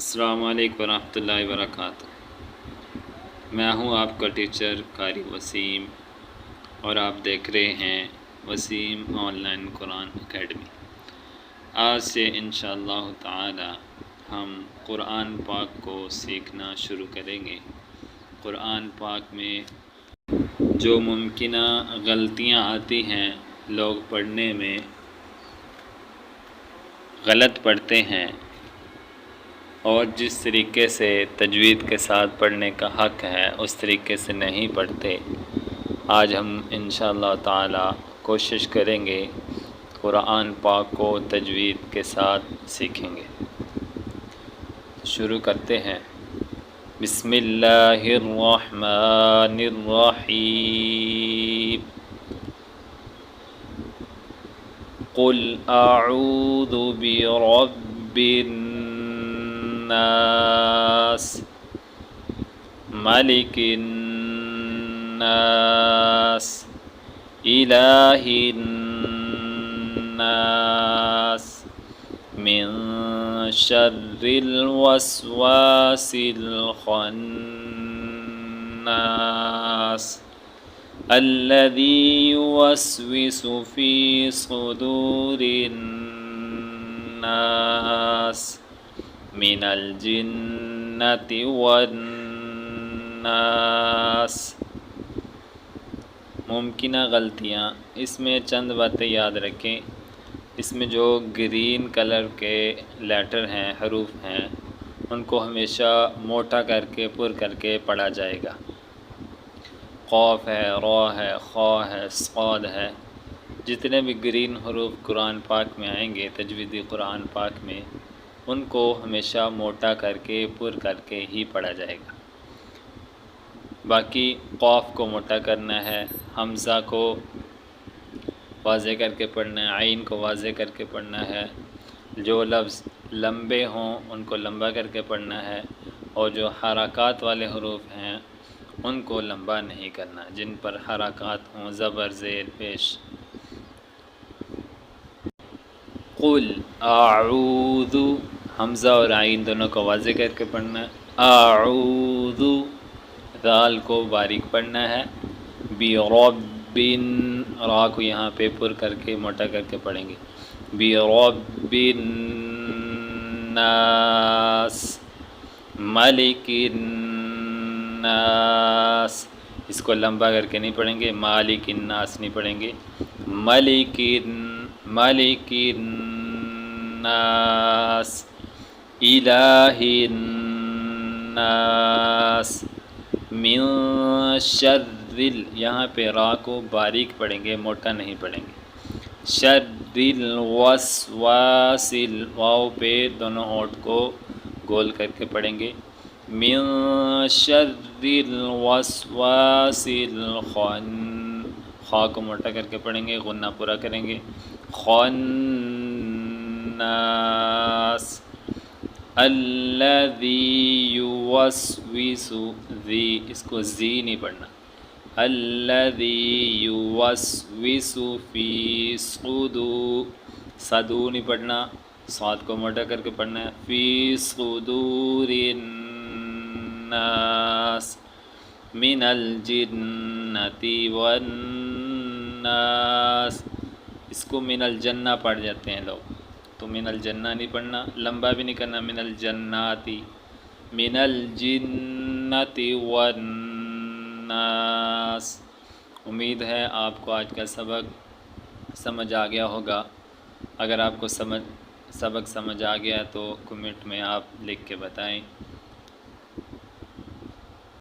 السلام علیکم ورحمۃ اللہ وبرکاتہ۔ میں ہوں آپ کا ٹیچر قاری وسیم اور آپ دیکھ رہے ہیں Waseem online Quran academy. آج سے انشاءاللہ تعالی ہم قرآن پاک کو سیکھنا شروع کریں گے۔ قرآن پاک میں جو ممکنہ غلطیاں آتی ہیں، لوگ پڑھنے میں غلط پڑھتے ہیں اور جس طریقے سے تجوید کے ساتھ پڑھنے کا حق ہے اس طریقے سے نہیں پڑھتے، آج ہم انشاءاللہ تعالی کوشش کریں گے قرآن پاک کو تجوید کے ساتھ سیکھیں گے۔ شروع کرتے ہیں۔ بسم اللہ الرحمن الرحیم۔ قل اعوذ برب الناس ملک الناس الہ الناس من شر الوسواس الخناس الذي يوسوس في صدور الناس من الجنة والناس۔ ممکنہ غلطیاں، اس میں چند باتیں یاد رکھیں۔ اس میں جو گرین کلر کے لیٹر ہیں، حروف ہیں، ان کو ہمیشہ موٹا کر کے پر کر کے پڑھا جائے گا۔ قاف ہے، را ہے، خا ہے، صاد ہے، جتنے بھی گرین حروف قرآن پاک میں آئیں گے تجویدی قرآن پاک میں، ان کو ہمیشہ موٹا کر کے پر کر کے ہی پڑھا جائے گا۔ باقی قاف کو موٹا کرنا ہے، حمزہ کو واضح کر کے پڑھنا ہے، عین کو واضح کر کے پڑھنا ہے، جو لفظ لمبے ہوں ان کو لمبا کر کے پڑھنا ہے، اور جو حرکات والے حروف ہیں ان کو لمبا نہیں کرنا، جن پر حرکات ہوں، زبر، زیر، پیش۔ قل اعوذ، حمزہ اور عین دونوں کو واضح کر کے پڑھنا ہے۔ اعوذ، دال کو باریک پڑھنا ہے۔ برب، را کو یہاں پہ پر کر کے موٹا کر کے پڑھیں گے۔ برب الناس ملک الناس، اس کو لمبا کر کے نہیں پڑھیں گے، مالک الناس نہیں پڑھیں گے، ملک الناس الہ الناس من شر، یہاں پہ را کو باریک پڑھیں گے، موٹا نہیں پڑھیں گے۔ شر الوسواس، واو پہ دونوں ہونٹ کو گول کر کے پڑھیں گے۔ من شر الوسواس خا کو موٹا کر کے پڑھیں گے، غنہ پورا کریں گے۔ خناس الذی یوسوس، ذی، اس کو زی نہیں پڑھنا، الذی یوسوس فی صدور، صدو نہیں پڑھنا، صاد کو موٹا کر کے پڑھنا ہے، فی صدور الناس من الجنۃ والناس، اس کو من الجنہ پڑھ جاتے ہیں لوگ، تو من الجنہ نہیں پڑھنا، لمبا بھی نہیں کرنا، من الجناتی، من الجنۃ والناس۔ امید ہے آپ کو آج کا سبق سمجھ آ گیا ہوگا۔ اگر آپ کو سبق سمجھ آ گیا تو کمنٹ میں آپ لکھ کے بتائیں۔